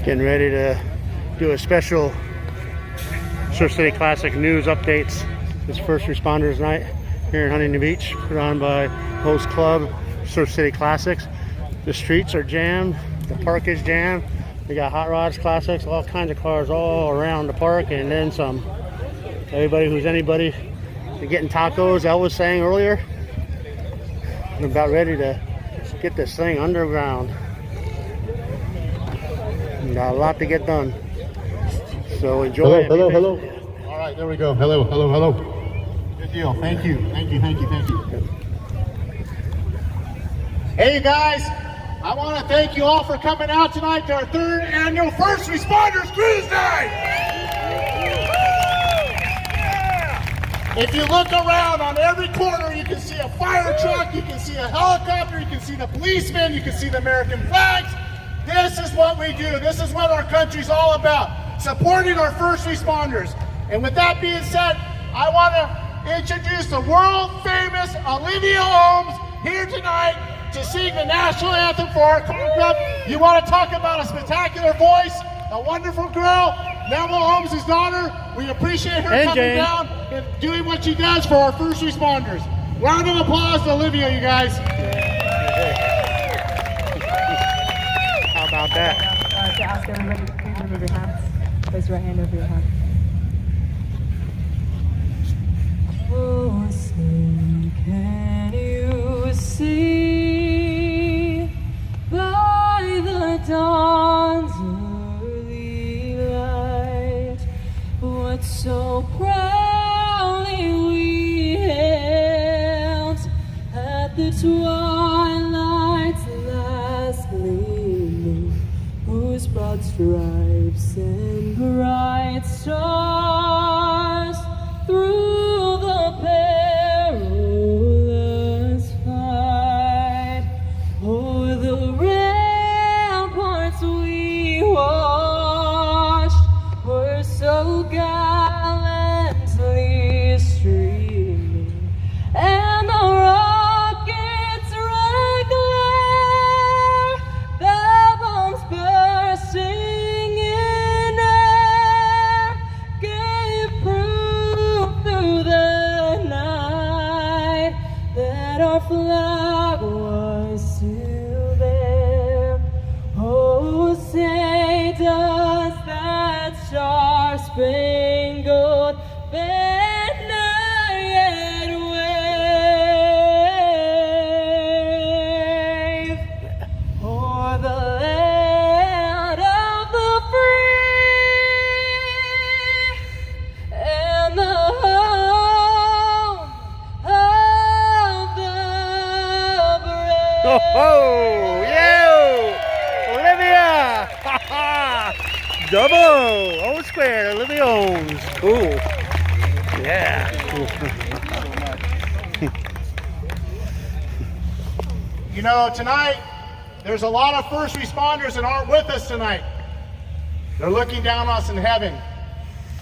Getting ready to do a special Surf City Classic news updates. It's First Responders Night here in Huntington Beach, put on by Host Club, Surf City Classics. The streets are jammed, the park is jammed. We got hot rods, classics, all kinds of cars all around the park, and then some. Everybody who's anybody, they're getting tacos. Elvis sang earlier. We're about ready to get this thing underground. Got a lot to get done. So enjoy. Hello, hello. All right, there we go. Hello, hello, hello. Good deal. Thank you. Thank you, thank you, thank you. Hey, you guys. I want to thank you all for coming out tonight to our 3rd annual First Responders Cruise Night. If you look around on every corner, you can see a fire truck, you can see a helicopter, you can see the policemen, you can see the American flags. This is what we do. This is what our country's all about, supporting our first responders. And with that being said, I want to introduce the world-famous Olivia Holmes here tonight to sing the national anthem for our club. You want to talk about a spectacular voice, a wonderful girl, Neville Holmes' daughter. We appreciate her coming down and doing what she does for our first responders. Round of applause to Olivia, you guys. How about that? To ask everybody to please remove your hands. Place your right hand over your heart. Oh, say, can you see by the dawn's early light what so proudly we hailed at the twilight's last gleaming, whose broad stripes and bright stars through the perilous fight o'er the ramparts we watched were so gallantly streaming, and the rockets' red glare, the bombs bursting in air, gave proof through the night that our flag was still there. Oh, say does that star-spangled banner yet wave o'er the land of the free and the home of the brave? Oh, yeah! Olivia! Double! O squared, Olivia Holmes. Cool. Yeah. You know, tonight, there's a lot of first responders that aren't with us tonight. They're looking down on us in heaven.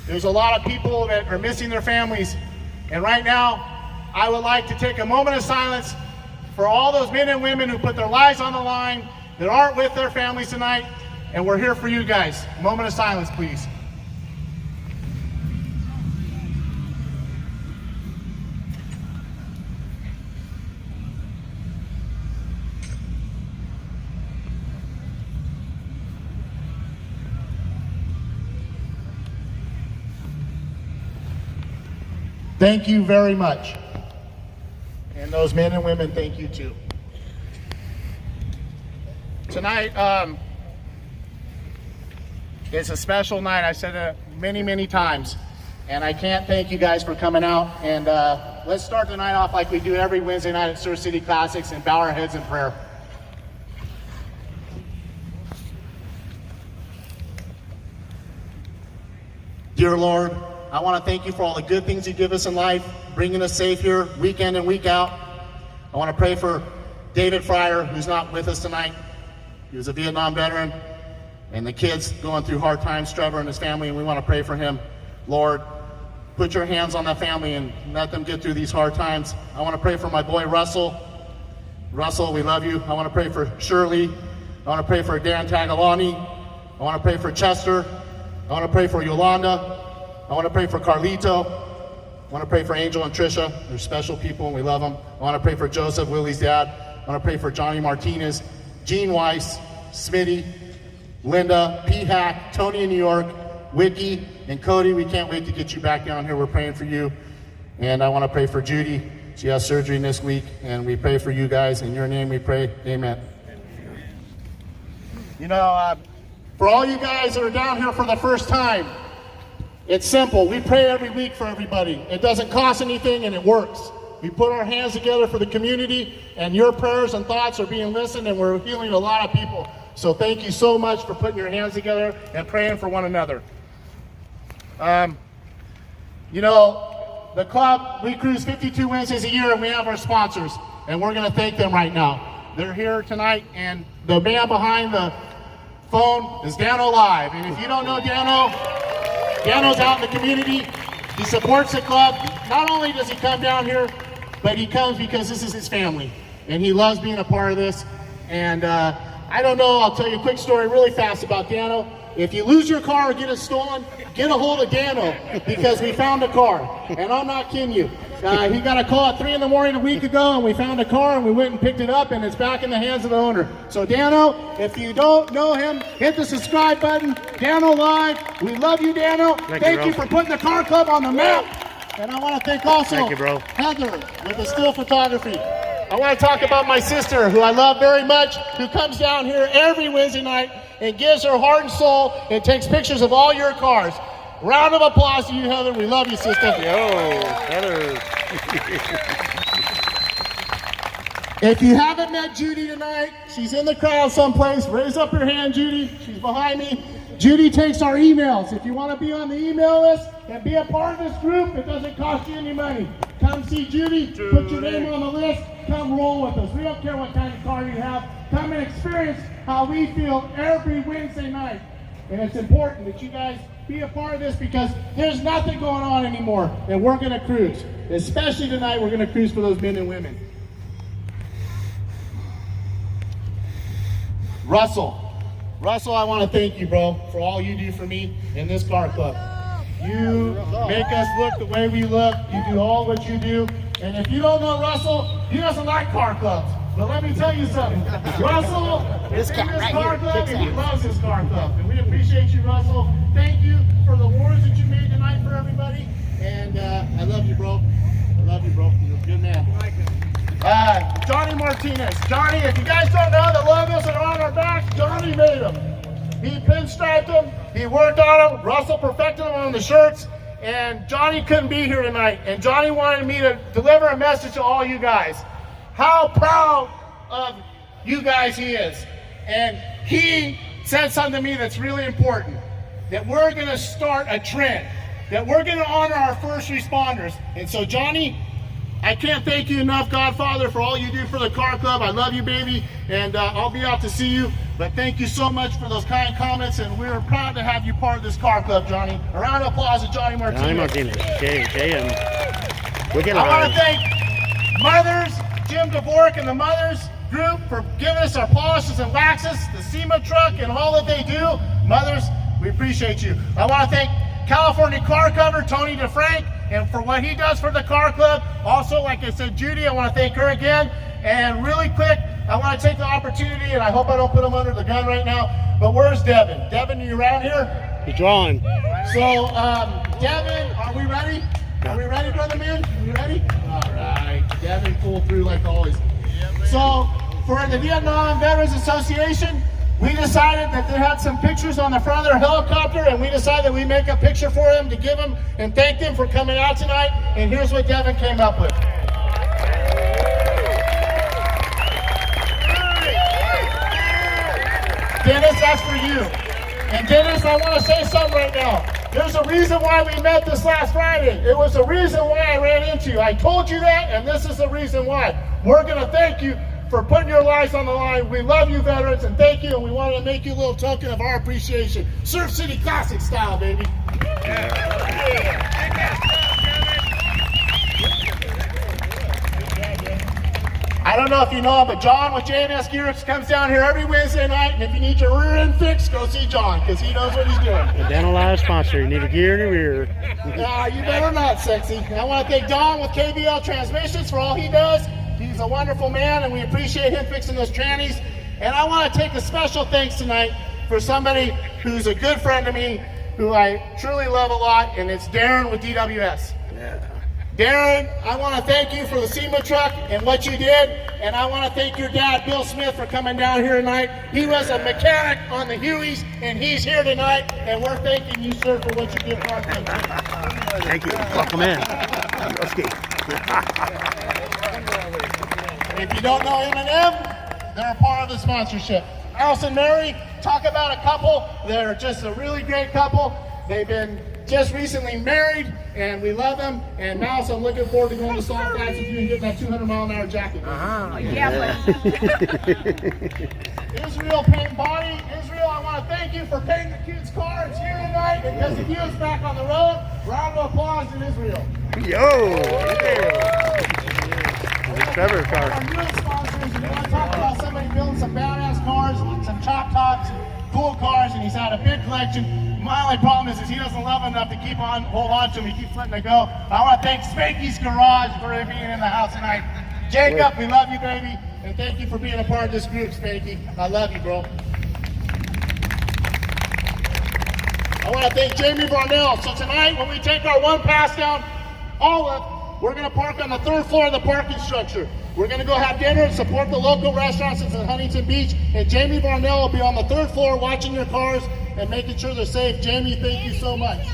There's a lot of people that are missing their families. And right now, I would like to take a moment of silence for all those men and women who put their lives on the line, that aren't with their families tonight. And we're here for you guys. A moment of silence, please. Thank you very much. And those men and women, thank you too. Tonight, it's a special night. I said it many, many times. And I can't thank you guys for coming out. And let's start the night off like we do every Wednesday night at Surf City Classics and bow our heads in prayer. Dear Lord, I want to thank you for all the good things you give us in life, bringing us safe here week in and week out. I want to pray for David Fryer, who's not with us tonight. He was a Vietnam veteran, and the kids going through hard times, Trevor and his family, and we want to pray for him. Lord, put your hands on that family and let them get through these hard times. I want to pray for my boy Russell. Russell, we love you. I want to pray for Shirley. I want to pray for Dan Tagalani, I want to pray for Chester. I want to pray for Yolanda. I want to pray for Carlito. I want to pray for Angel and Trisha. They're special people and we love them. I want to pray for Joseph, Willie's dad. I want to pray for Johnny Martinez, Gene Weiss, Smitty, Linda, P. Hack, Tony in New York, Wiki, and Cody. We can't wait to get you back down here. We're praying for you. And I want to pray for Judy. She has surgery this week, and we pray for you guys. In your name we pray. Amen. You know, for all you guys that are down here for the first time, it's simple. We pray every week for everybody. It doesn't cost anything, and it works. We put our hands together for the community, and your prayers and thoughts are being listened, and we're healing a lot of people. So thank you so much for putting your hands together and praying for one another. You know, the club, we cruise 52 Wednesdays a year, and we have our sponsors, and we're going to thank them right now. They're here tonight, and the man behind the phone is Dano Live. And if you don't know Dano, Dano's out in the community. He supports the club. Not only does he come down here, but he comes because this is his family, and he loves being a part of this. And I don't know, I'll tell you a quick story really fast about Dano. If you lose your car or get it stolen, get a hold of Dano, because we found a car. And I'm not kidding you. He got a call at 3 in the morning a week ago, and we found a car, and we went and picked it up, and it's back in the hands of the owner. So Dano, if you don't know him, hit the subscribe button. Dano Live, we love you, Dano. Thank you for putting the car club on the map. And I want to thank also Heather with the still photography. I want to talk about my sister, who I love very much, who comes down here every Wednesday night and gives her heart and soul and takes pictures of all your cars. Round of applause to you, Heather. We love you, sister. Yo, Heather. If you haven't met Judy tonight, she's in the crowd someplace. Raise up your hand, Judy. She's behind me. Judy takes our emails. If you want to be on the email list and be a part of this group, it doesn't cost you any money. Come see Judy, put your name on the list, come roll with us. We don't care what kind of car you have. Come and experience how we feel every Wednesday night. And it's important that you guys be a part of this, because there's nothing going on anymore, and we're going to cruise. Especially tonight, we're going to cruise for those men and women. Russell, I want to thank you, bro, for all you do for me in this car club. You make us look the way we look. You do all what you do. And if you don't know Russell, he doesn't like car clubs. But let me tell you something. Russell is in this car club, and he loves his car club. And we appreciate you, Russell. Thank you for the awards that you made tonight for everybody. And I love you, bro. I love you, bro. You're a good man. Johnny Martinez. Johnny, if you guys don't know, the logos that are on our backs, Johnny made them. He pinstriped them. He worked on them. Russell perfected them on the shirts. And Johnny couldn't be here tonight. And Johnny wanted me to deliver a message to all you guys. How proud of you guys he is. And he said something to me that's really important. That we're going to start a trend. That we're going to honor our first responders. And so, Johnny, I can't thank you enough, Godfather, for all you do for the car club. I love you, baby. And I'll be out to see you. But thank you so much for those kind comments. And we're proud to have you part of this car club, Johnny. A round of applause to Johnny Martinez. Johnny Martinez. JM. I want to thank Mothers, Jim Dvorak and the Mothers group for giving us our polishes and waxes, the SEMA truck, and all that they do. Mothers, we appreciate you. I want to thank California Car Cover, Tony DeFrank, and for what he does for the car club. Also, like I said, Judy, I want to thank her again. And really quick, I want to take the opportunity, and I hope I don't put him under the gun right now, but where's Devin? Devin, are you around here? He's drawing. So, Devin, are we ready? Are we ready, brother man? Are we ready? All right. Devin pulled through like always. So, for the Vietnam Veterans Association, we decided that they had some pictures on the front of their helicopter, and we decided that we make a picture for them to give them and thank them for coming out tonight. And here's what Devin came up with. Dennis, that's for you. And Dennis, I want to say something right now. There's a reason why we met this last Friday. It was the reason why I ran into you. I told you that, and this is the reason why. We're going to thank you for putting your lives on the line. We love you, veterans, and thank you, and we wanted to make you a little token of our appreciation. Surf City Classic style, baby. I don't know if you know him, but John with JNS Gears comes down here every Wednesday night, and if you need your rear end fixed, go see John, because he knows what he's doing. The Dental Live sponsor. You need a gear in your rear. Nah, you better not, sexy. I want to thank Don with KBL Transmissions for all he does. He's a wonderful man, and we appreciate him fixing those trannies. And I want to take a special thanks tonight for somebody who's a good friend to me, who I truly love a lot, and it's Darren with DWS. Yeah. Darren, I want to thank you for the SEMA truck and what you did, and I want to thank your dad, Bill Smith, for coming down here tonight. He was a mechanic on the Hueys, and he's here tonight, and we're thanking you, sir, for what you did for our country. Thank you. Welcome in. Let's get. If you don't know M&M, they're a part of the sponsorship. Alice and Mary, talk about a couple. They're just a really great couple. They've been just recently married, and we love them. And Mouse, I'm looking forward to going to Salt Flats with you and getting that 200-mile-an-hour jacket. Israel Paint Body. Israel, I want to thank you for painting the kids' car. It's here tonight, because of you, it's back on the road. Round of applause to Israel. Yo! Trevor's car. Our newest sponsors, and we want to talk about somebody building some badass cars, some chop tops, cool cars, and he's had a big collection. My only problem is he doesn't love enough to hold on to him. He keeps letting it go. I want to thank Spanky's Garage for being in the house tonight. Jacob, we love you, baby, and thank you for being a part of this group, Spanky. I love you, bro. I want to thank Jamie Varnell. So tonight, when we take our one pass down Olive, we're going to park on the 3rd floor of the parking structure. We're going to go have dinner and support the local restaurants in Huntington Beach. And Jamie Varnell will be on the 3rd floor watching your cars and making sure they're safe. Jamie, thank you so much.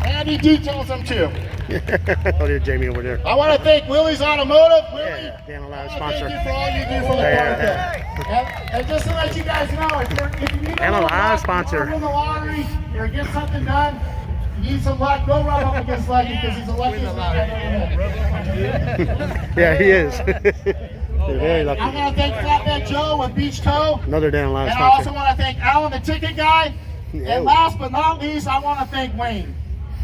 And he details them too. Oh, there's Jamie over there. I want to thank Willie's Automotive. Willie, Yeah, Dental Live I wanna sponsor. thank you for all you do for the car club. And just to let you guys know, if you need a Dental little Live luck, sponsor. or win the lottery, or get something done, you need some luck, go rub up against Lucky, because he's the luckiest man I've ever met. Yeah, he is. You're very lucky. I want to thank Flatbed Joe with Beach Toe. Another Dental Live And I also sponsor. want to thank Alan, the ticket guy. Yeah. And last but not least, I want to thank Wayne.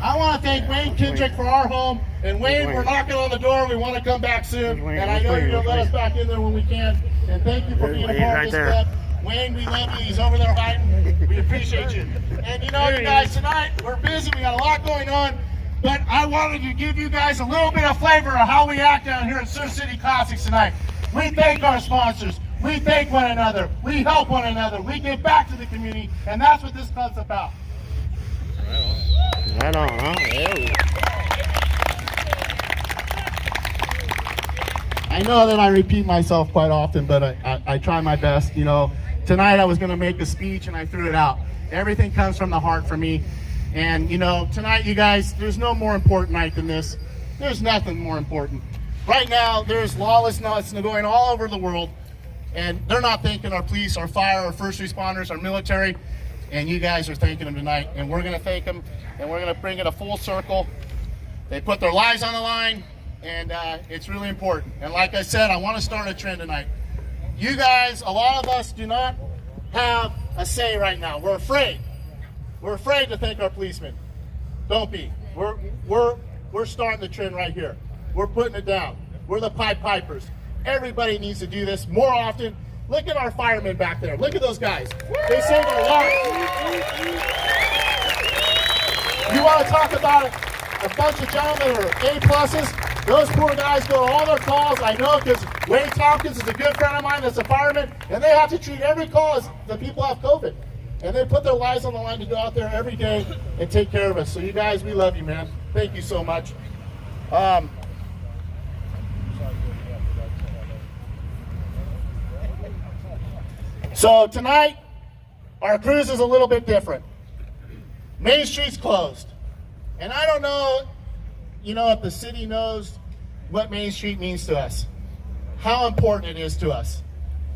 I want to thank Wayne Kendrick for our home. And Wayne, we're knocking on the door. We want to come back soon. And I know you're going to let us back in there when we can. And thank you for being a part of this club. Wayne, we love you. He's over there hiding. We appreciate you. And you know, you guys, tonight we're busy. We got a lot going on. But I wanted to give you guys a little bit of flavor of how we act down here at Surf City Classics tonight. We thank our sponsors. We thank one another. We help one another. We give back to the community. And that's what this club's about. Right on, huh? Yeah. I know that I repeat myself quite often, but I try my best. You know, tonight I was going to make a speech and I threw it out. Everything comes from the heart for me. And, you know, tonight, you guys, there's no more important night than this. There's nothing more important. Right now, there's lawlessness going all over the world, and they're not thanking our police, our fire, our first responders, our military, and you guys are thanking them tonight. And we're going to thank them, and we're going to bring it a full circle. They put their lives on the line, and it's really important. And like I said, I want to start a trend tonight. You guys, a lot of us do not have a say right now. We're afraid. We're afraid to thank our policemen. Don't be. We're starting the trend right here. We're putting it down. We're the Pied Pipers. Everybody needs to do this more often. Look at our firemen back there. Look at those guys. They saved our lives. You want to talk about a bunch of gentlemen who are A+s? Those poor guys go to all their calls. I know, because Wade Tompkins is a good friend of mine that's a fireman, and they have to treat every call as the people have COVID. And they put their lives on the line to go out there every day and take care of us. So you guys, we love you, man. Thank you so much. So tonight, our cruise is a little bit different. Main Street's closed. And I don't know, you know, if the city knows what Main Street means to us, how important it is to us.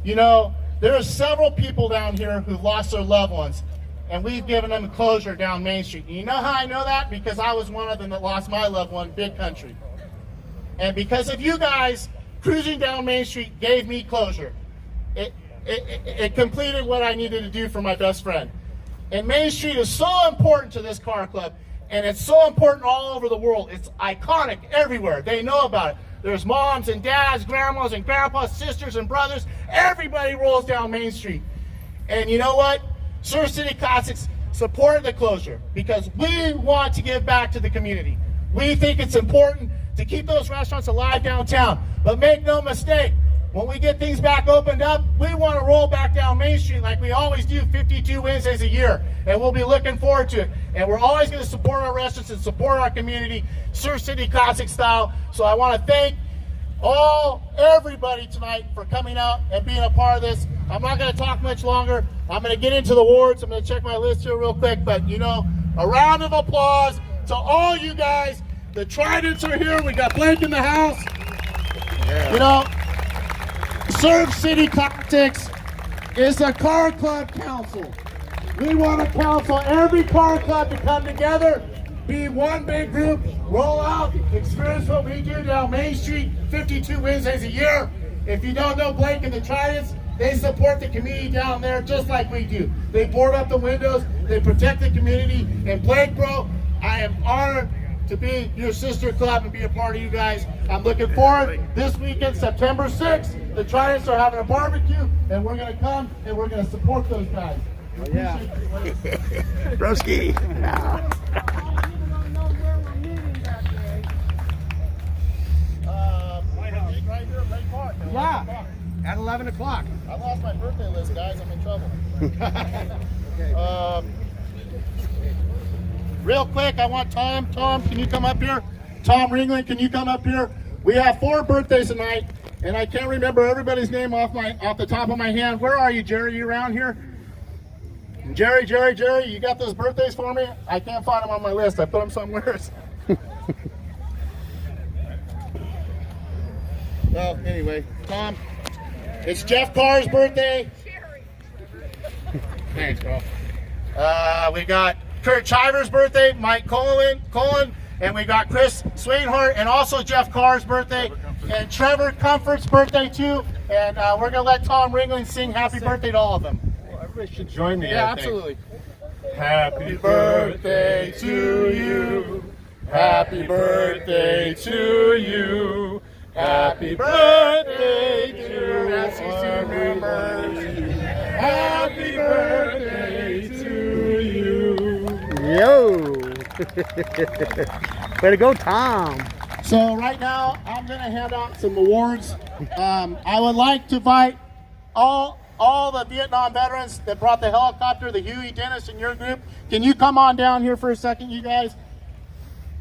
You know, there are several people down here who've lost their loved ones, and we've given them closure down Main Street. And you know how I know that? Because I was one of them that lost my loved one, Big Country. And because of you guys, cruising down Main Street gave me closure. It completed what I needed to do for my best friend. And Main Street is so important to this car club, and it's so important all over the world. It's iconic everywhere. They know about it. There's moms and dads, grandmas and grandpas, sisters and brothers. Everybody rolls down Main Street. And you know what? Surf City Classics supported the closure because we want to give back to the community. We think it's important to keep those restaurants alive downtown. But make no mistake, when we get things back opened up, we want to roll back down Main Street like we always do 52 Wednesdays a year. And we'll be looking forward to it. And we're always going to support our restaurants and support our community, Surf City Classic style. So I want to thank everybody tonight for coming out and being a part of this. I'm not going to talk much longer. I'm going to get into the awards. I'm going to check my list here real quick. But, you know, a round of applause to all you guys. The Tridents are here. We got Blake in the house. Yeah. You know, Surf City Classics is a car club council. We want to counsel every car club to come together, be one big group, roll out, experience what we do down Main Street 52 Wednesdays a year. If you don't know Blake and the Tridents, they support the community down there just like we do. They board up the windows, they protect the community. And Blake, bro, I am honored to be your sister club and be a part of you guys. I'm looking forward. This weekend, September 6th, the Tridents are having a barbecue, and we're going to come and we're going to support those guys. Oh, yeah. Broski. Yeah, At 11 o'clock. I lost my birthday list, guys. I'm in trouble. Real quick, I want Tom. Tom, can you come up here? Tom Ringling, can you come up here? We have 4 birthdays tonight, and I can't remember everybody's name off the top of my hand. Where are you, Jerry? You around here? Jerry, you got those birthdays for me? I can't find them on my list. I put them somewhere. Well, anyway, Tom, it's Jeff Carr's birthday. Thanks, bro. We got Kurt Chiver's birthday, Mike Colin, and we got Chris Swainhart, and also Jeff Carr's birthday, and Trevor Comfort's birthday too. And we're gonna let Tom Ringling sing happy birthday to all of them. Well, everybody should join me. Yeah, absolutely. Happy birthday to you. Happy birthday to you. Happy birthday to SEC members. Happy birthday to you. Yo. Way to go, Tom. So right now, I'm going to hand out some awards. I would like to invite all the Vietnam veterans that brought the helicopter, the Huey, Dennis, and your group. Can you come on down here for a second, you guys?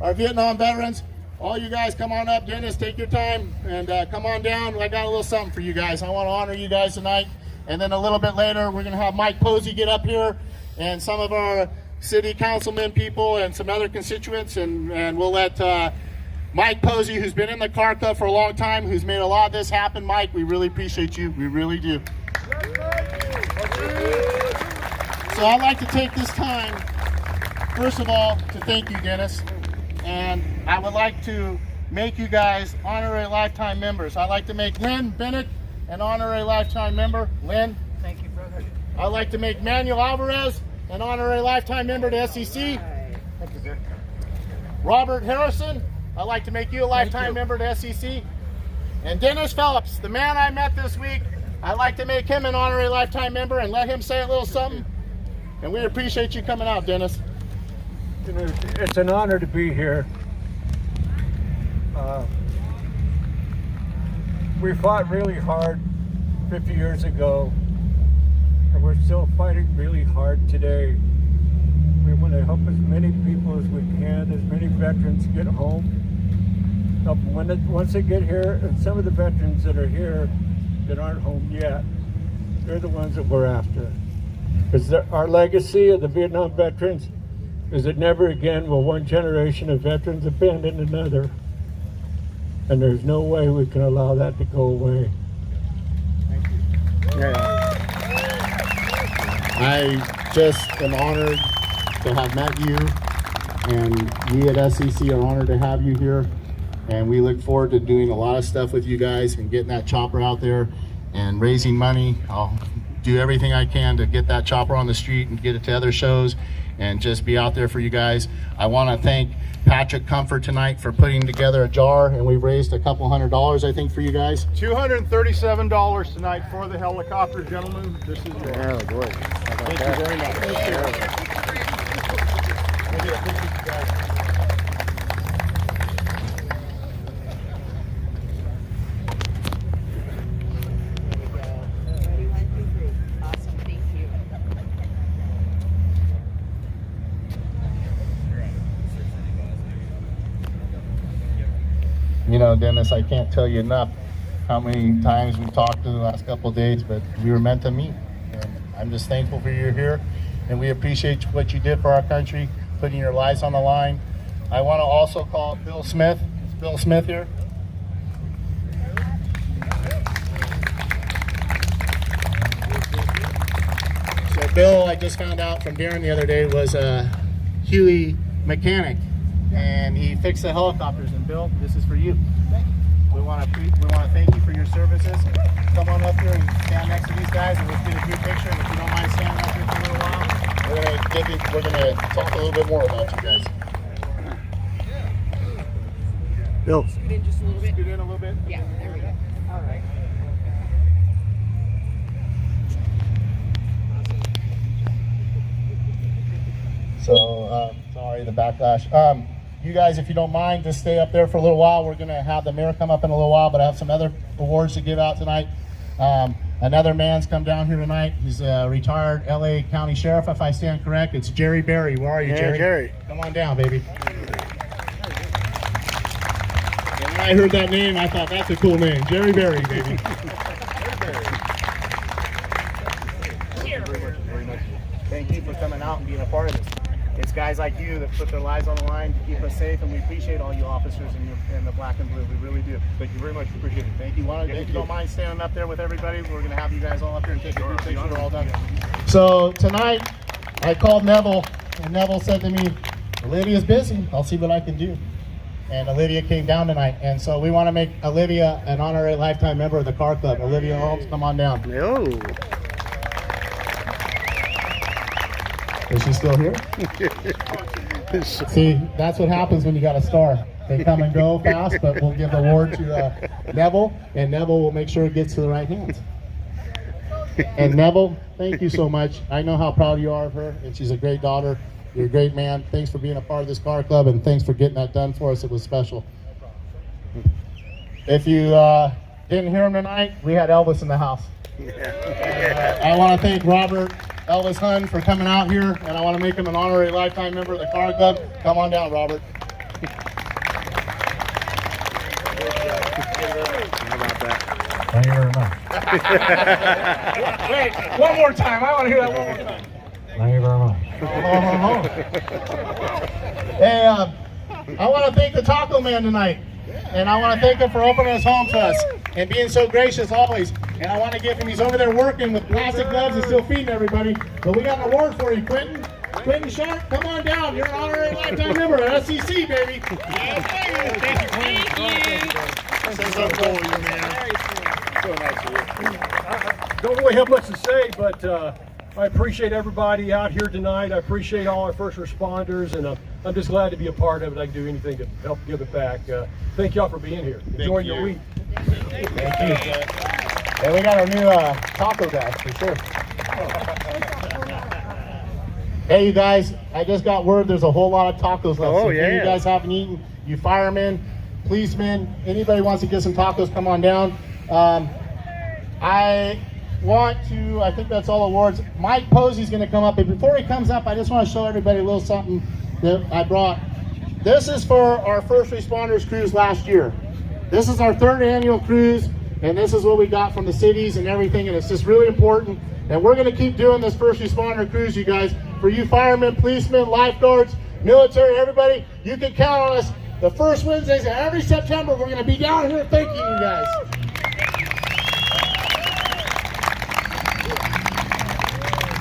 Our Vietnam veterans. All you guys come on up. Dennis, take your time and come on down. I got a little something for you guys. I want to honor you guys tonight. And then a little bit later, we're going to have Mike Posey get up here and some of our city councilmen people and some other constituents. And we'll let Mike Posey, who's been in the car club for a long time, who's made a lot of this happen. Mike, we really appreciate you. We really do. So I'd like to take this time, first of all, to thank you, Dennis. And I would like to make you guys honorary lifetime members. I'd like to make Lynn Bennett an honorary lifetime member. Lynn. Thank you, brother. I'd like to make Manuel Alvarez an honorary lifetime member to SEC. Thank you, sir. Robert Harrison, I'd like to make you a lifetime member to SEC. And Dennis Phillips, the man I met this week, I'd like to make him an honorary lifetime member and let him say a little something. And we appreciate you coming out, Dennis. It's an honor to be here. We fought really hard 50 years ago, and we're still fighting really hard today. We want to help as many people as we can, as many veterans get home. Once they get here, and some of the veterans that are here that aren't home yet, they're the ones that we're after. Because our legacy of the Vietnam veterans is that never again will one generation of veterans abandon another. And there's no way we can allow that to go away. Thank you. Yeah. I just am honored to have met you, and we at SEC are honored to have you here. And we look forward to doing a lot of stuff with you guys and getting that chopper out there and raising money. I'll do everything I can to get that chopper on the street and get it to other shows and just be out there for you guys. I want to thank Patrick Comfort tonight for putting together a jar, and we've raised a couple $100, I think, for you guys. $237 tonight for the helicopter, gentlemen. This is yours. Oh boy. Thank you very much. Awesome, thank you. You know, Dennis, I can't tell you enough how many times we've talked in the last couple of days, but we were meant to meet. And I'm just thankful for you here, and we appreciate what you did for our country, putting your lives on the line. I want to also call Bill Smith. Is Bill Smith here? So Bill, I just found out from Darren the other day, was a Huey mechanic, and he fixed the helicopters. And Bill, this is for you. We want to thank you for your services. Come on up here and stand next to these guys, and let's get a group picture. And if you don't mind standing up here for a little while, we're gonna talk a little bit more about you guys. Bill. Scoot in just a little bit. Scoot in a little bit. Yeah, there we go. All right. So sorry, the backlash. You guys, if you don't mind, just stay up there for a little while. We're gonna have the mayor come up in a little while, but I have some other awards to give out tonight. Another man's come down here tonight. He's a retired LA County Sheriff, if I stand correct. It's Jerry Berry. Where are you, Yeah, Jerry? Jerry. Come on down, baby. And when I heard that name, I thought, that's a cool name. Jerry Berry, baby. Thank you for coming out and being a part of this. It's guys like you that put their lives on the line to keep us safe, and we appreciate all you officers in the black and blue. We really do. Thank you very much. Appreciate it. Thank you. If you don't mind standing up there with everybody, we're going to have you guys all up here and take a group picture. We're all done. So tonight, I called Neville, and Neville said to me, Olivia's busy. I'll see what I can do. And Olivia came down tonight, and so we want to make Olivia an honorary lifetime member of the Car Club. Olivia Holmes, come on down. No. Is she still here? See, that's what happens when you got a star. They come and go fast, but we'll give the award to Neville, and Neville will make sure it gets to the right hands. And Neville, thank you so much. I know how proud you are of her, and she's a great daughter. You're a great man. Thanks for being a part of this car club, and thanks for getting that done for us. It was special. If you didn't hear him tonight, we had Elvis in the house. I want to thank Robert Elvis Hun for coming out here, and I want to make him an honorary lifetime member of the car club. Come on down, Robert. How about that? Thank you very much. Wait, one more time. I want to hear that one more time. Thank you very much. Hey, I want to thank the Taco Man tonight, and I want to thank him for opening his home to us and being so gracious always. And I want to give him, he's over there working with plastic gloves and still feeding everybody. But we got an award for you, Quentin. Quentin Sharp, come on down. You're an honorary lifetime member of SEC, baby. Don't really have much to say, but I appreciate everybody out here tonight. I appreciate all our first responders, and I'm just glad to be a part of it. I can do anything to help give it back. Thank y'all for being here. Enjoy your week. Thank you. And we got our new taco guy, for sure. Hey, you guys, I just got word there's a whole lot of tacos left. Oh, so if yeah. you guys haven't eaten, you firemen, policemen, anybody wants to get some tacos, come on down. I think that's all awards. Mike Posey's going to come up, but before he comes up, I just want to show everybody a little something that I brought. This is for our first responders cruise last year. This is our 3rd annual cruise, and this is what we got from the cities and everything, and it's just really important. And we're going to keep doing this first responder cruise, you guys. For you firemen, policemen, lifeguards, military, everybody, you can count on us. The first Wednesdays of every September, we're going to be down here thanking you guys.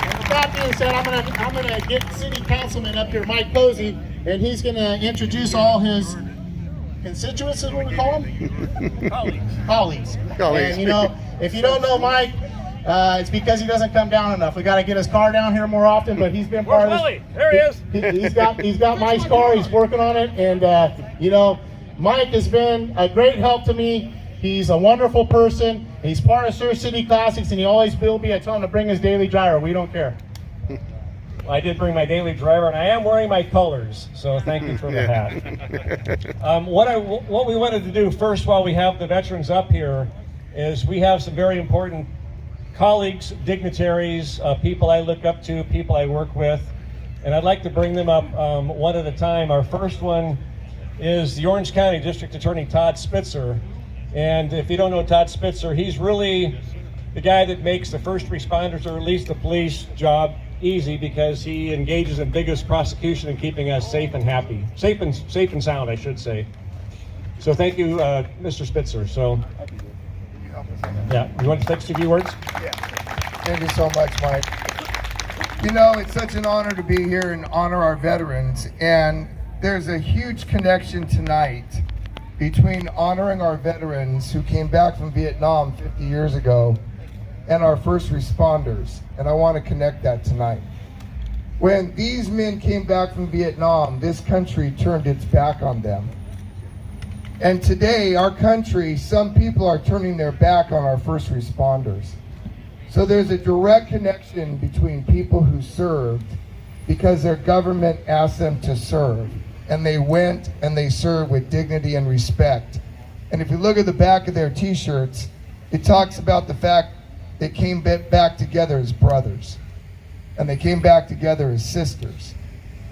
And with that being said, I'm gonna get City Councilman up here, Mike Posey, and he's going to introduce all his constituents, is what we call them? Colleagues. And you know, if you don't know Mike, It's because he doesn't come down enough. We got to get his car down here more often, but he's been part of this. There he is. He's got Mike's car. He's working on it, and you know, Mike has been a great help to me. He's a wonderful person. He's part of Surf City Classics, and he always will be. I told him to bring his daily driver. We don't care. I did bring my daily driver, and I am wearing my colors, so thank you for the hat. What we wanted to do first, while we have the veterans up here, is we have some very important colleagues, dignitaries, people I look up to, people I work with, and I'd like to bring them up one at a time. Our first one is the Orange County District Attorney Todd Spitzer, and if you don't know Todd Spitzer, he's really the guy that makes the first responders, or at least the police job, easy, because he engages in biggest prosecution and keeping us safe and happy, safe and sound, I should say. So thank you, Mr. Spitzer. So, yeah, you want to text a few words? Yeah. Thank you so much, Mike. You know, it's such an honor to be here and honor our veterans, and there's a huge connection tonight between honoring our veterans who came back from Vietnam 50 years ago and our first responders, and I want to connect that tonight. When these men came back from Vietnam, this country turned its back on them. And today, our country, some people are turning their back on our first responders. So there's a direct connection between people who served because their government asked them to serve, and they went and they served with dignity and respect. And if you look at the back of their t-shirts, it talks about the fact they came back together as brothers, and they came back together as sisters.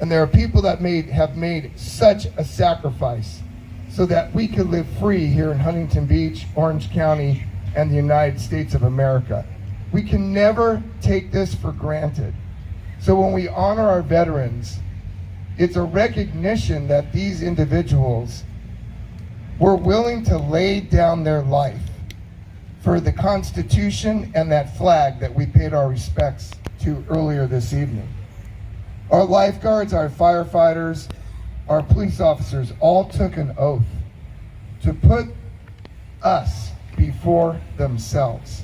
And there are people that have made such a sacrifice so that we could live free here in Huntington Beach, Orange County, and the United States of America. We can never take this for granted. So when we honor our veterans, it's a recognition that these individuals were willing to lay down their life for the Constitution and that flag that we paid our respects to earlier this evening. Our lifeguards, our firefighters, our police officers all took an oath to put us before themselves.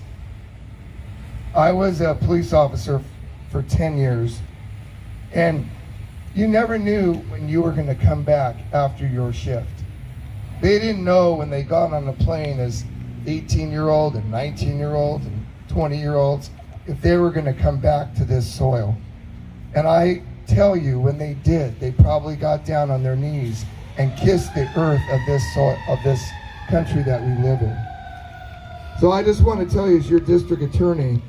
I was a police officer for 10 years, and you never knew when you were going to come back after your shift. They didn't know when they got on the plane as 18-year-old and 19-year-old and 20-year-olds if they were going to come back to this soil. And I tell you, when they did, they probably got down on their knees and kissed the earth of this soil, of this country that we live in. So I just want to tell you, as your district attorney,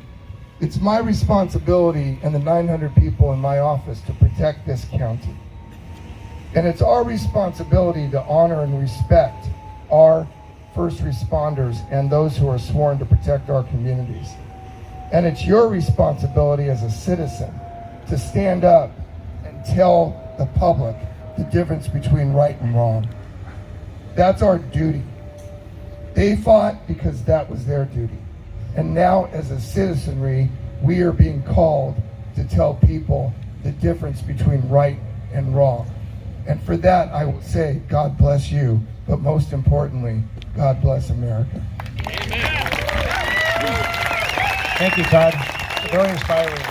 it's my responsibility and the 900 people in my office to protect this county. And it's our responsibility to honor and respect our first responders and those who are sworn to protect our communities. And it's your responsibility as a citizen to stand up and tell the public the difference between right and wrong. That's our duty. They fought because that was their duty. And now, as a citizenry, we are being called to tell people the difference between right and wrong. And for that, I will say, God bless you, but most importantly, God bless America. Thank you, Todd. Very inspiring.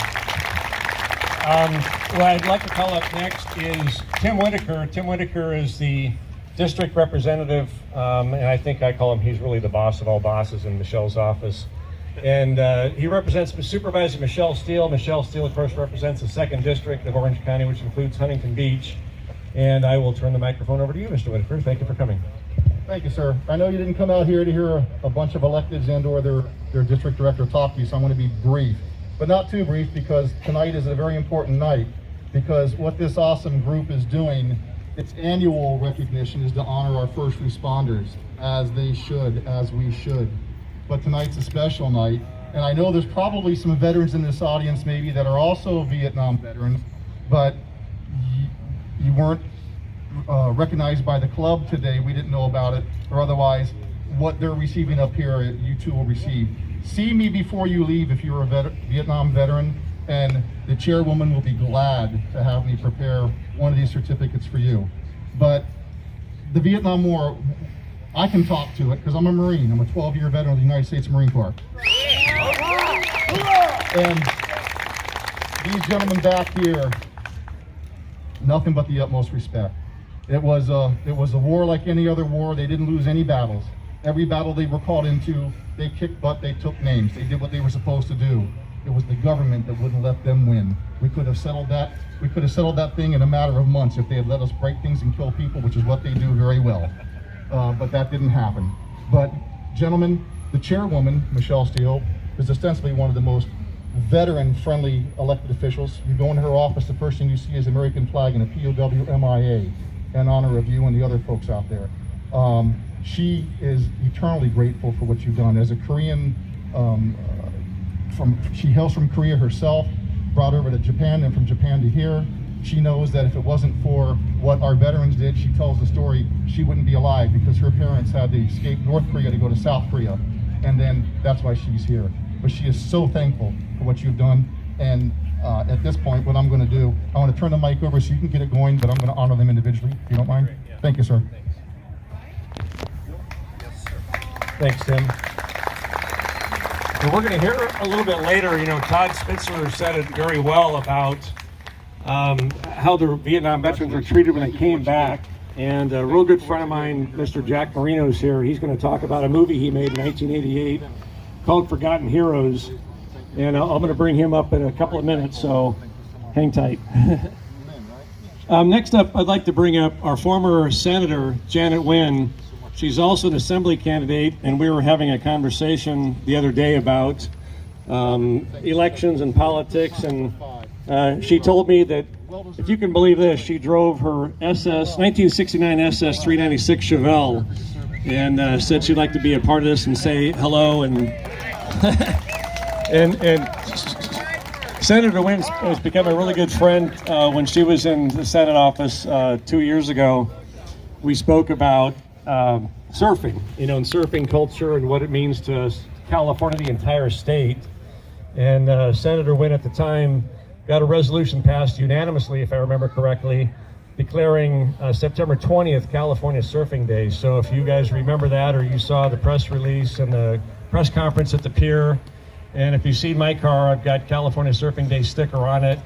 What I'd like to call up next is Tim Whitaker. Tim Whitaker is the district representative, and I think I call him, he's really the boss of all bosses in Michelle's office. And he represents Supervisor Michelle Steele. Michelle Steele, of course, represents the 2nd District of Orange County, which includes Huntington Beach. And I will turn the microphone over to you, Mr. Whitaker. Thank you for coming. Thank you, sir. I know you didn't come out here to hear a bunch of electeds and or their district director talk to you, so I'm going to be brief. But not too brief, because tonight is a very important night, because what this awesome group is doing, its annual recognition, is to honor our first responders, as they should, as we should. But tonight's a special night, and I know there's probably some veterans in this audience maybe that are also Vietnam veterans, but you weren't recognized by the club today. We didn't know about it, or otherwise what they're receiving up here, you too will receive. See me before you leave if you're a Vietnam veteran, and the chairwoman will be glad to have me prepare one of these certificates for you. But the Vietnam War, I can talk to it because I'm a Marine. I'm a 12-year veteran of the United States Marine Corps. And these gentlemen back here, nothing but the utmost respect. It was a war like any other war. They didn't lose any battles. Every battle they were called into, they kicked butt, they took names, they did what they were supposed to do. It was the government that wouldn't let them win. We could have settled that thing in a matter of months if they had let us break things and kill people, which is what they do very well. But that didn't happen. But gentlemen, the chairwoman, Michelle Steele, is ostensibly one of the most veteran-friendly elected officials. You go into her office, the first thing you see is an American flag and a POW MIA in honor of you and the other folks out there. She is eternally grateful for what you've done. As a Korean, she hails from Korea herself, brought over to Japan, and from Japan to here. She knows that if it wasn't for what our veterans did, she tells the story, she wouldn't be alive because her parents had to escape North Korea to go to South Korea. And then that's why she's here. But she is so thankful for what you've done. And at this point, what I'm going to do, I want to turn the mic over so you can get it going, but I'm going to honor them individually, if you don't mind. Thank you, sir. Thanks, Tim. And we're going to hear a little bit later, Todd Spitzer said it very well about how the Vietnam veterans were treated when they came back. And a real good friend of mine, Mr. Jack Marino's here. He's going to talk about a movie he made in 1988 called Forgotten Heroes. And I'm going to bring him up in a couple of minutes, so hang tight. Next up, I'd like to bring up our former Senator, Janet Wynn. She's also an assembly candidate, and we were having a conversation the other day about elections and politics, and she told me that, if you can believe this, she drove her 1969 SS 396 Chevelle, and said she'd like to be a part of this and say hello, and and Senator Wynn has become a really good friend. When she was in the Senate office 2 years ago, we spoke about surfing, and surfing culture and what it means to California, the entire state. And Senator Wynn at the time got a resolution passed unanimously, if I remember correctly, declaring September 20th California Surfing Day. So if you guys remember that, or you saw the press release and the press conference at the pier, and if you see my car, I've got California Surfing Day sticker on it,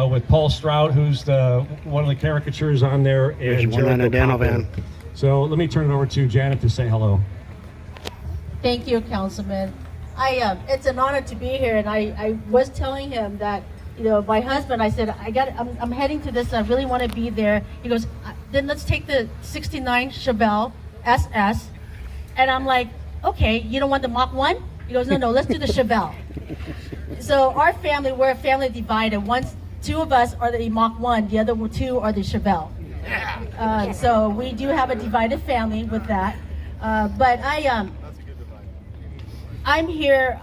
with Paul Stroud, who's one of the caricatures on there, and one on a Danovan. So let me turn it over to Janet to say hello. Thank you, Councilman. It's an honor to be here, and I was telling him that, my husband, I said, I'm heading to this, I really want to be there. He goes, then let's take the 69 Chevelle SS. And I'm like, okay, you don't want the Mach 1? He goes, no, let's do the Chevelle. So our family, we're a family divided. Two of us are the Mach 1, the other two are the Chevelle. So we do have a divided family with that. But I'm here,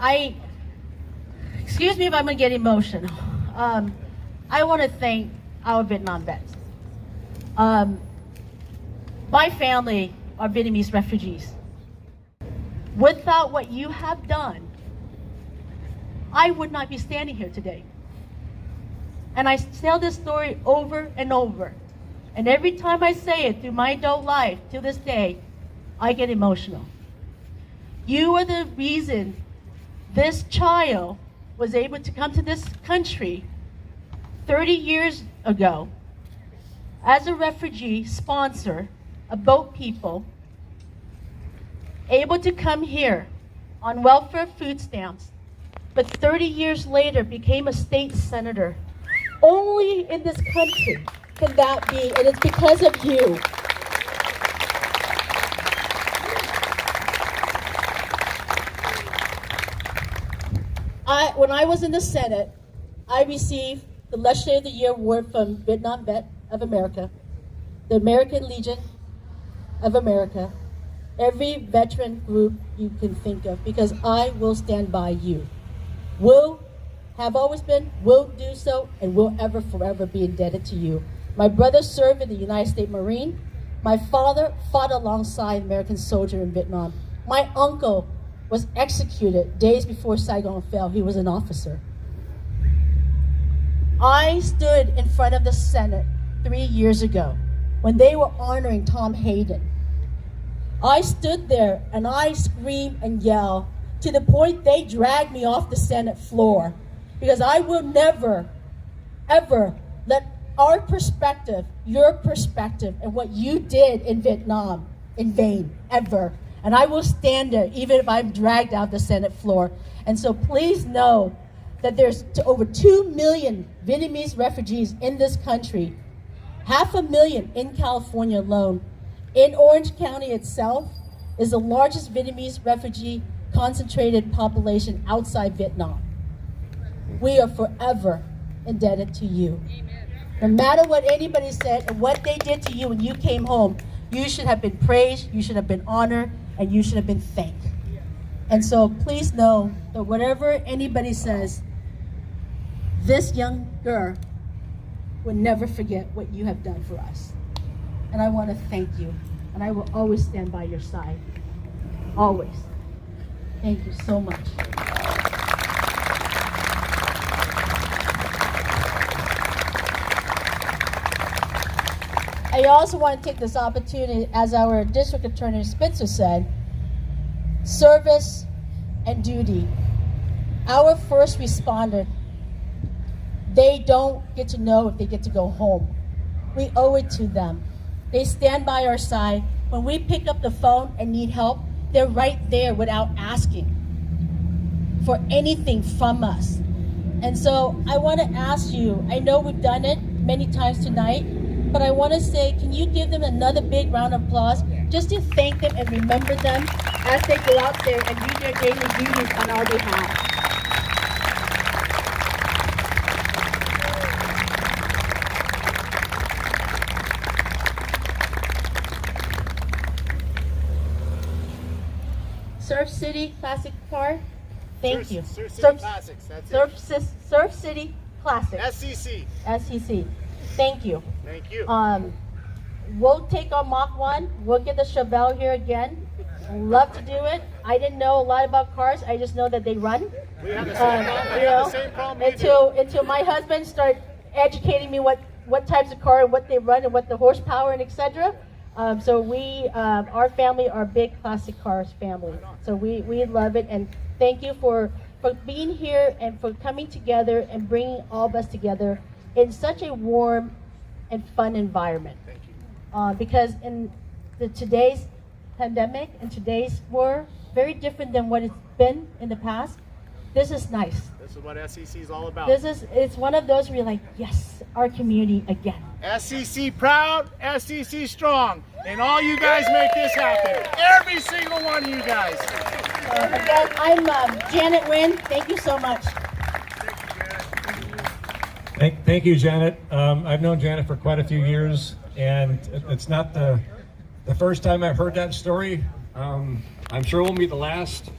excuse me if I'm gonna get emotional. I want to thank our Vietnam vets. My family are Vietnamese refugees. Without what you have done, I would not be standing here today. And I tell this story over and over. And every time I say it through my adult life to this day, I get emotional. You are the reason this child was able to come to this country 30 years ago as a refugee sponsor, a boat people, able to come here on welfare food stamps, but 30 years later became a state senator. Only in this country can that be, and it's because of you. When I was in the Senate, I received the Legislator of the Year award from Vietnam Vet of America, the American Legion of America, every veteran group you can think of, because I will stand by you. Will have always been, will do so, and will ever forever be indebted to you. My brother served in the United States Marine. My father fought alongside American soldier in Vietnam. My uncle was executed days before Saigon fell. He was an officer. I stood in front of the Senate 3 years ago when they were honoring Tom Hayden. I stood there and I screamed and yelled to the point they dragged me off the Senate floor, because I will never, ever let our perspective, your perspective, and what you did in Vietnam in vain, ever. And I will stand there even if I'm dragged out the Senate floor. And so please know that there's over 2 million Vietnamese refugees in this country, 500,000 in California alone. In Orange County itself is the largest Vietnamese refugee concentrated population outside Vietnam. We are forever indebted to you. No matter what anybody said and what they did to you when you came home, you should have been praised, you should have been honored, and you should have been thanked. And so please know that whatever anybody says, this young girl will never forget what you have done for us. And I want to thank you. And I will always stand by your side. Always. Thank you so much. I also want to take this opportunity, as our district attorney Spitzer said, service and duty. Our first responder, they don't get to know if they get to go home. We owe it to them. They stand by our side. When we pick up the phone and need help, they're right there without asking for anything from us. And so I want to ask you, I know we've done it many times tonight, but I want to say, can you give them another big round of applause just to thank them and remember them as they go out there and do their daily duties on our behalf. Surf City Classic Car, thank you. Surf City Classics, that's it. Surf City Classic. SCC. SCC. Thank you. Thank you. We'll take our Mach 1. We'll get the Chevelle here again. Love to do it. I didn't know a lot about cars. I just know that they run. We have the same problem. Until my husband started educating me what types of car and what they run and what the horsepower and etc. So we, our family, are a big classic cars family. So we love it, and thank you for being here and for coming together and bringing all of us together in such a warm and fun environment. Thank you. Because in today's pandemic and today's war, very different than what it's been in the past. This is nice. This is what SCC is all about. It's one of those where you're like, yes, our community again. SCC proud, SCC strong, and all you guys make this happen. Every single one of you guys. Again, I'm Janet Wynn. Thank you so much. Thank you, Janet. I've known Janet for quite a few years, and it's not the first time I've heard that story. I'm sure it won't be the last,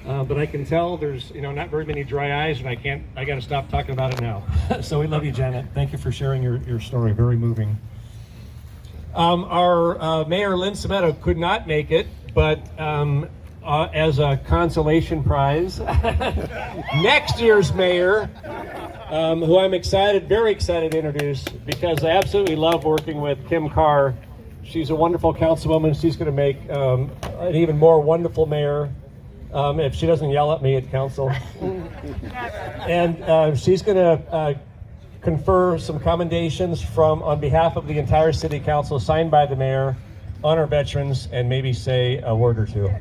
but I can tell there's not very many dry eyes, and I got to stop talking about it now. So we love you, Janet. Thank you for sharing your story. Very moving. Our Mayor Lynn Sametto could not make it, but as a consolation prize, next year's mayor, who I'm very excited to introduce, because I absolutely love working with Kim Carr. She's a wonderful councilwoman. She's going to make an even more wonderful mayor if she doesn't yell at me at council. And she's going to confer some commendations on behalf of the entire city council, signed by the mayor, on our veterans, and maybe say a word or two.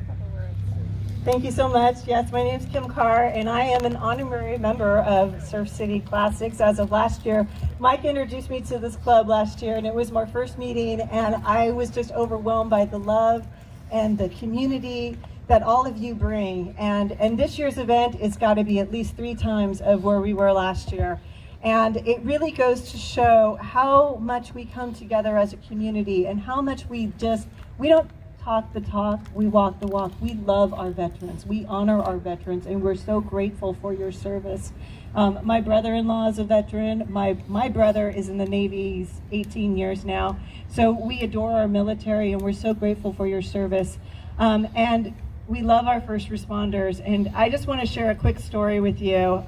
Thank you so much. Yes, my name is Kim Carr, and I am an honorary member of Surf City Classics as of last year. Mike introduced me to this club last year, and it was my first meeting, and I was just overwhelmed by the love and the community that all of you bring. And this year's event, it's got to be at least 3 times of where we were last year. And it really goes to show how much we come together as a community and how much we don't talk the talk, we walk the walk. We love our veterans. We honor our veterans, and we're so grateful for your service. My brother-in-law is a veteran. My brother is in the Navy. He's 18 years now. So we adore our military, and we're so grateful for your service. And we love our first responders. And I just want to share a quick story with you.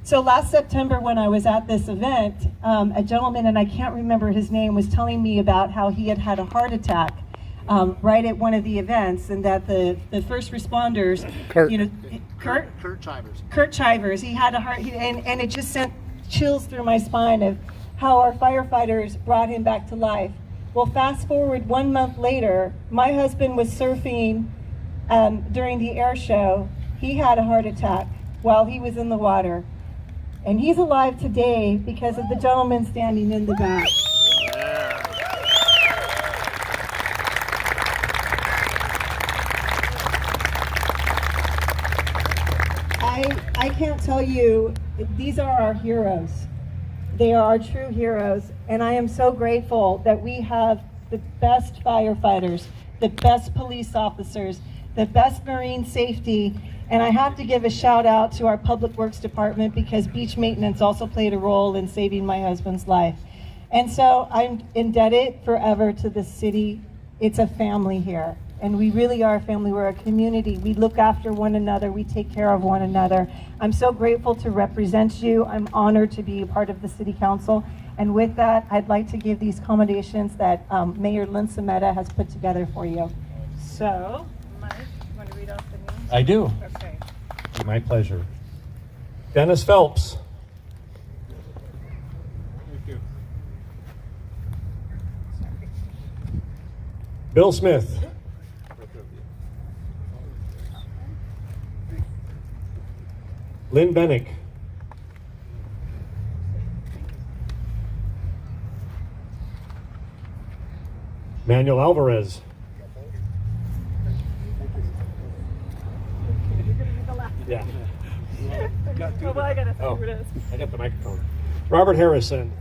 So last September, when I was at this event, a gentleman, and I can't remember his name, was telling me about how he had had a heart attack right at one of the events, and that the first responders, Kurt. Kurt Chivers, he had a heart, and it just sent chills through my spine of how our firefighters brought him back to life. Well, fast forward 1 month later, my husband was surfing during the air show. He had a heart attack while he was in the water. And he's alive today because of the gentleman standing in the back. I can't tell you, these are our heroes. They are our true heroes, and I am so grateful that we have the best firefighters, the best police officers, the best marine safety, and I have to give a shout out to our Public Works Department because beach maintenance also played a role in saving my husband's life. And so I'm indebted forever to the city. It's a family here, and we really are a family. We're a community. We look after one another. We take care of one another. I'm so grateful to represent you. I'm honored to be a part of the City Council. And with that, I'd like to give these accommodations that Mayor Lynn Sameta has put together for you. So, Mike, you want to read off the names? I do. Okay. My pleasure. Dennis Phelps. Thank you. Bill Smith. Lynn Bennick. Manuel Alvarez. Yeah. I gotta see Oh, who it is. I got the microphone. Robert Harrison.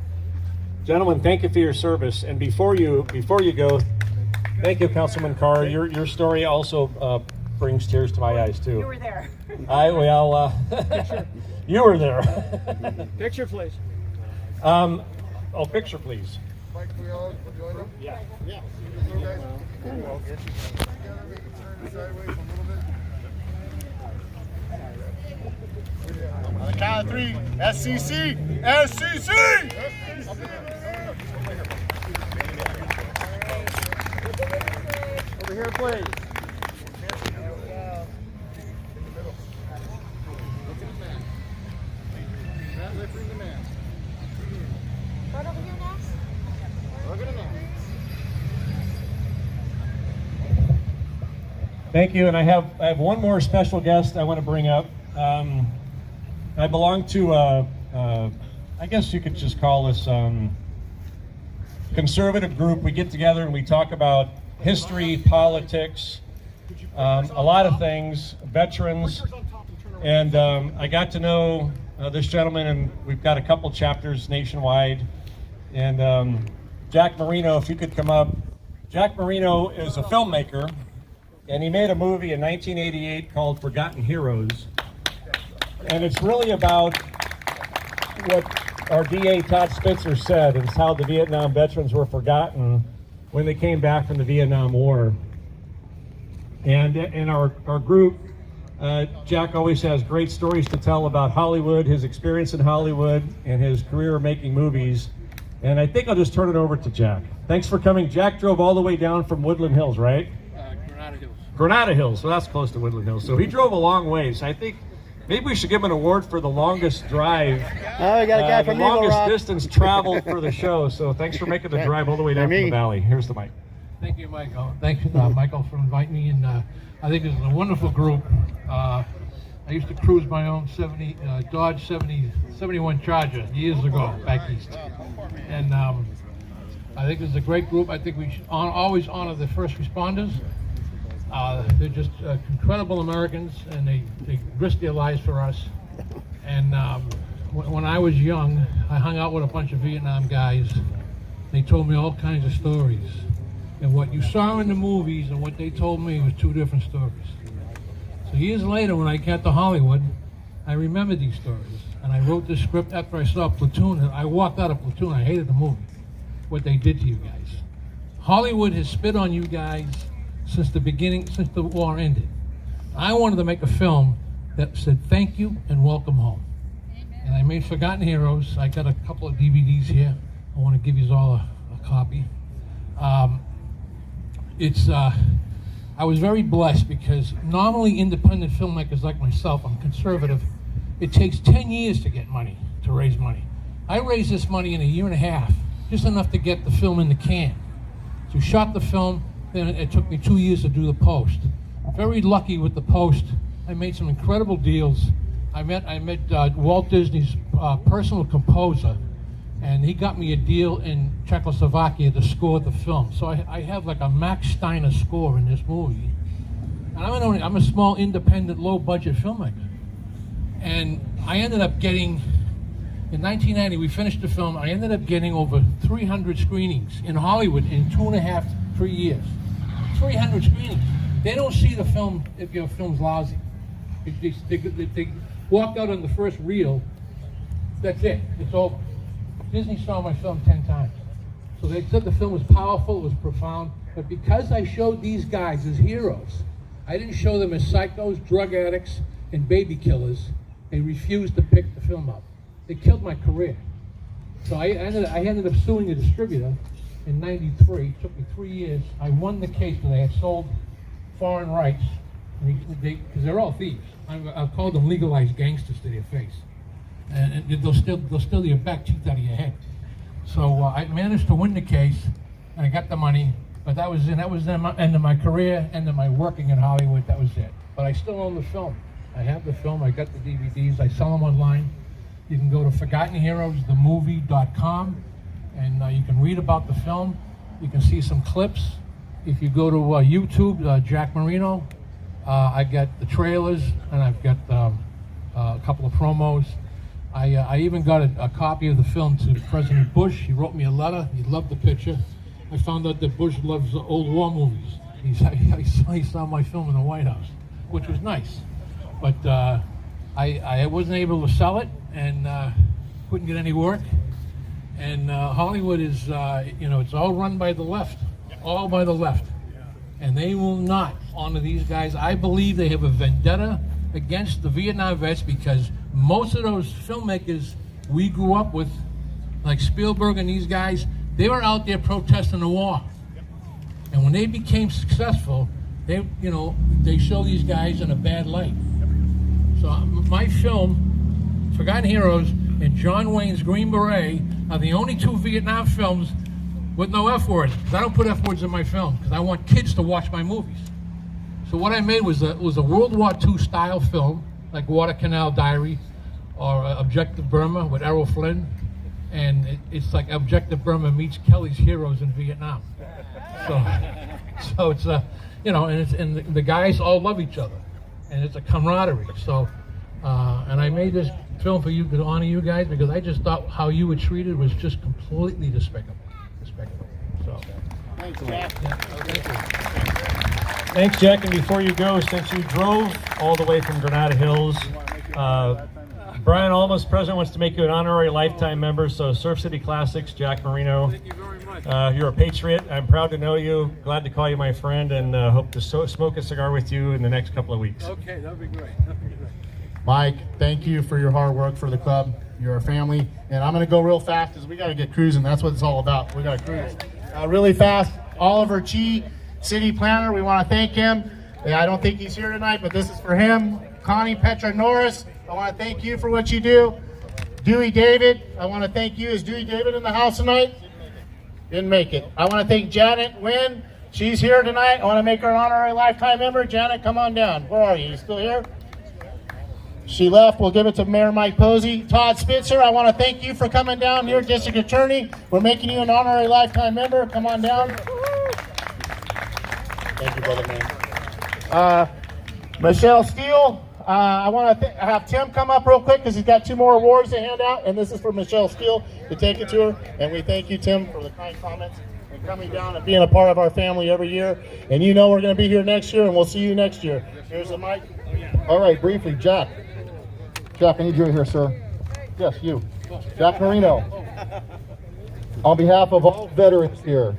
Gentlemen, thank you for your service. And before you go, thank you, Councilman Carr. Your story also brings tears to my eyes too. You were there. You were there. Picture, please. Picture, please. Mike, we all join them? Yeah. Yeah. So guys, together, we can turn it sideways a little bit. On the count of 3, SCC, SCC! Over here, please. Thank you, and I have one more special guest I want to bring up. I belong to, I guess you could just call this conservative group. We get together and we talk about history, politics, a lot of things, veterans, and I got to know this gentleman, and we've got a couple chapters nationwide. And Jack Marino, if you could come up. Jack Marino is a filmmaker, and he made a movie in 1988 called Forgotten Heroes. And it's really about what our DA Todd Spitzer said, is how the Vietnam veterans were forgotten when they came back from the Vietnam War. And in our group, Jack always has great stories to tell about Hollywood, his experience in Hollywood, and his career making movies. And I think I'll just turn it over to Jack. Thanks for coming. Jack drove all the way down from Woodland Hills, right? Granada Hills. Granada Hills, so that's close to Woodland Hills. So he drove a long ways. I think maybe we should give him an award for the longest drive, Oh, we got a guy the from Eagle longest Rock. distance traveled for the show. So thanks for making the drive all the way down from the valley. Here's the mic. Thank you, Michael. Thanks, Michael, for inviting me. And I think this is a wonderful group. I used to cruise my own Dodge 71 Charger years ago back east. And I think this is a great group. I think we should always honor the first responders. They're just incredible Americans, and they risk their lives for us. And when I was young, I hung out with a bunch of Vietnam guys. They told me all kinds of stories. And what you saw in the movies and what they told me was two different stories. So years later, when I got to Hollywood, I remembered these stories. And I wrote this script after I saw Platoon, and I walked out of Platoon. I hated the movie, what they did to you guys. Hollywood has spit on you guys since the beginning, since the war ended. I wanted to make a film that said thank you and welcome home. And I made Forgotten Heroes. I got a couple of DVDs here. I want to give you all a copy. it's I was very blessed because normally independent filmmakers like myself, I'm conservative, it takes 10 years to get money, to raise money. I raised this money in a year and a half, just enough to get the film in the can. So we shot the film, then it took me 2 years to do the post. Very lucky with the post. I made some incredible deals. I met Walt Disney's personal composer, and he got me a deal in Czechoslovakia to score the film. So I have like a Max Steiner score in this movie. And I'm a small, independent, low-budget filmmaker. And I ended up getting, in 1990, we finished the film, I ended up getting over 300 screenings in Hollywood in 2.5 to 3 years. 300 screenings. They don't see the film if your film's lousy. They walk out on the first reel, that's it, it's over. Disney saw my film 10 times. So they said the film was powerful, it was profound, but because I showed these guys as heroes, I didn't show them as psychos, drug addicts, and baby killers. They refused to pick the film up. They killed my career. So I ended up suing a distributor in '93. It took me 3 years. I won the case because they had sold foreign rights, because they're all thieves. I've called them legalized gangsters to their face. And they'll steal your back teeth out of your head. So I managed to win the case, and I got the money. But that was the end of my career, end of my working in Hollywood. That was it. But I still own the film. I have the film. I got the DVDs. I sell them online. You can go to ForgottenHeroesTheMovie.com, and you can read about the film. You can see some clips. If you go to YouTube, Jack Marino, I got the trailers, and I've got a couple of promos. I even got a copy of the film to President Bush. He wrote me a letter. He loved the picture. I found out that Bush loves old war movies. He saw my film in the White House, which was nice. But I wasn't able to sell it, and couldn't get any work. And Hollywood is, it's all run by the left, all by the left. And they will not honor these guys. I believe they have a vendetta against the Vietnam vets because most of those filmmakers we grew up with, like Spielberg and these guys, they were out there protesting the war. And when they became successful, they show these guys in a bad light. So my film, Forgotten Heroes, and John Wayne's Green Beret are the only two Vietnam films with no F words. Because I don't put F words in my film, because I want kids to watch my movies. So what I made was a World War II style film, like Water Canal Diary, or Objective Burma with Errol Flynn. And it's like Objective Burma meets Kelly's Heroes in Vietnam. So it's and the guys all love each other, and it's a camaraderie. So and I made this film for you to honor you guys because I just thought how you were treated was just completely despicable. So Thanks, Jack. thank you. Thanks, Jack. And before you go, since you drove all the way from Granada Hills, Brian Almas, president, wants to make you an honorary lifetime member. So Surf City Classics, Jack Marino. Thank you very much. You're a patriot. I'm proud to know you. Glad to call you my friend, and hope to smoke a cigar with you in the next couple of weeks. Okay, that'd be great. Mike, thank you for your hard work for the club. You're a family. And I'm going to go real fast because we got to get cruising. That's what it's all about. We got to cruise. Really fast. Oliver Chi, city planner, we want to thank him. I don't think he's here tonight, but this is for him. Connie Petra Norris, I want to thank you for what you do. Dewey David, I want to thank you. Is Dewey David in the house tonight? Didn't make it. I want to thank Janet Wynn. She's here tonight. I want to make her an honorary lifetime member. Janet, come on down. Where are you? You still here? She left. We'll give it to Mayor Mike Posey. Todd Spitzer, I want to thank you for coming down here, District Attorney. We're making you an honorary lifetime member. Come on down. Thank you, brother man. Michelle Steele, I want to have Tim come up real quick because he's got 2 more awards to hand out, and this is for Michelle Steele to take it to her. And we thank you, Tim, for the kind comments and coming down and being a part of our family every year. And you know we're going to be here next year, and we'll see you next year. Here's the mic. All right, briefly, Jack. Jack, I need you in here, sir. Yes, you. Jack Marino. On behalf of all veterans here,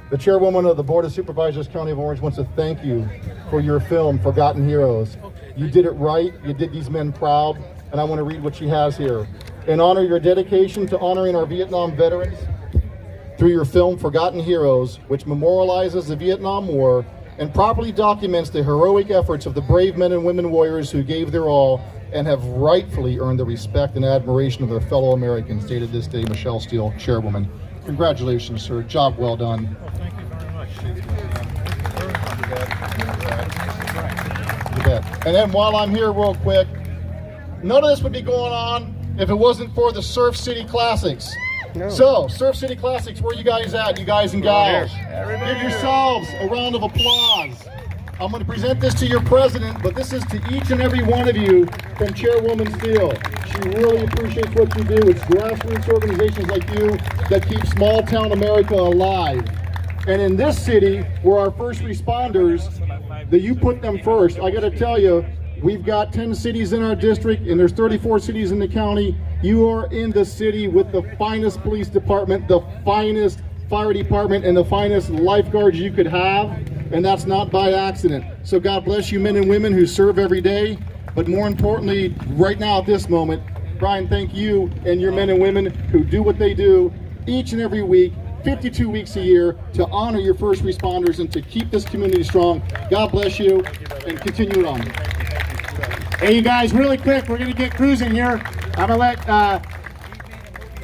the chairwoman of the Board of Supervisors, County of Orange, wants to thank you for your film, Forgotten Heroes. You did it right. You did these men proud, and I want to read what she has here. In honor of your dedication to honoring our Vietnam veterans, through your film Forgotten Heroes, which memorializes the Vietnam War and properly documents the heroic efforts of the brave men and women warriors who gave their all and have rightfully earned the respect and admiration of their fellow Americans, dated this day, Michelle Steele, Chairwoman. Congratulations, sir. Job well done. Thank you very much. You bet. And then while I'm here real quick, none of this would be going on if it wasn't for the Surf City Classics. No. So, Surf City Classics, where you guys at, you guys and gals? Give yourselves a round of applause. I'm going to present this to your president, but this is to each and every one of you from Chairwoman Steele. She really appreciates what you do. It's grassroots organizations like you that keep small town America alive. And in this city, where our first responders, that you put them first, I got to tell you, we've got 10 cities in our district, and there's 34 cities in the county. You are in the city with the finest police department, the finest fire department, and the finest lifeguards you could have, and that's not by accident. So God bless you men and women who serve every day, but more importantly, right now at this moment, Brian, thank you and your men and women who do what they do each and every week, 52 weeks a year, to honor your first responders and to keep this community strong. God bless you, and continue on. Hey, you guys, really quick, we're going to get cruising here. I'm going to let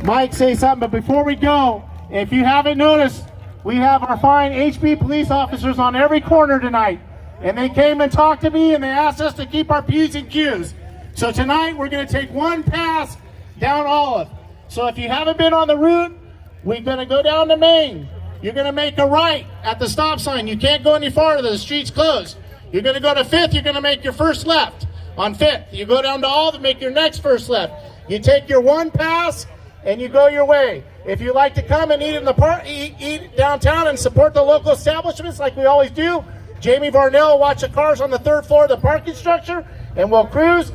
Mike say something, but before we go, if you haven't noticed, we have our fine HB police officers on every corner tonight. And they came and talked to me and they asked us to keep our P's and Q's. So tonight we're going to take one pass down Olive. So if you haven't been on the route, we're going to go down to Main. You're going to make a right at the stop sign. You can't go any farther, the street's closed. You're going to go to 5th, you're going to make your first left. On 5th, you go down to Olive and make your next first left. You take your one pass and you go your way. If you like to come and eat in the park, eat downtown and support the local establishments like we always do, Jamie Varnell will watch the cars on the 3rd floor of the parking structure and we'll cruise.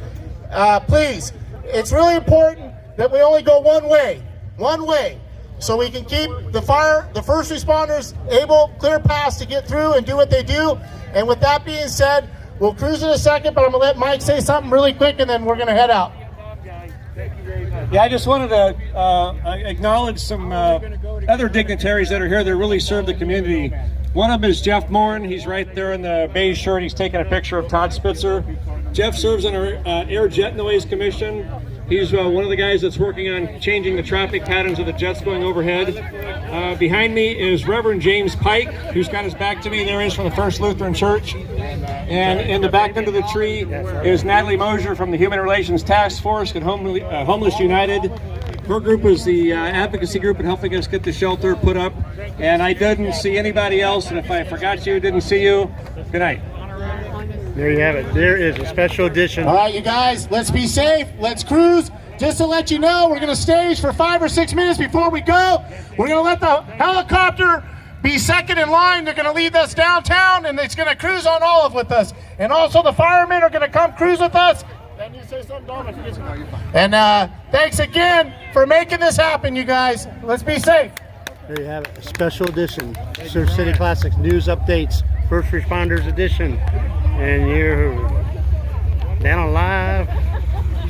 Please, it's really important that we only go one way, so we can keep the first responders able, clear paths to get through and do what they do. And with that being said, we'll cruise in a second, but I'm going to let Mike say something really quick and then we're going to head out. Yeah, I just wanted to acknowledge some other dignitaries that are here that really serve the community. One of them is Jeff Morin. He's right there in the beige shirt. He's taking a picture of Todd Spitzer. Jeff serves on our Air Jet Noise Commission. He's one of the guys that's working on changing the traffic patterns of the jets going overhead. Behind me is Reverend James Pike, who's got his back to me. There he is from the First Lutheran Church. And in the back under the tree is Natalie Mosier from the Human Relations Task Force at Homeless United. Her group is the advocacy group in helping us get the shelter put up. And I didn't see anybody else, and if I forgot you, didn't see you, good night. There you have it. There is a special edition. All right, you guys, let's be safe. Let's cruise. Just to let you know, we're going to stage for 5 or 6 minutes before we go. We're going to let the helicopter be second in line. They're going to lead us downtown, and it's going to cruise on Olive with us. And also the firemen are going to come cruise with us. Can you say something, Dom? And thanks again for making this happen, you guys. Let's be safe. There you have it. A special edition. Surf City Classics news updates. First Responders edition. And you're down live.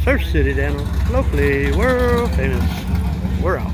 Surf City, down locally, world famous. We're out.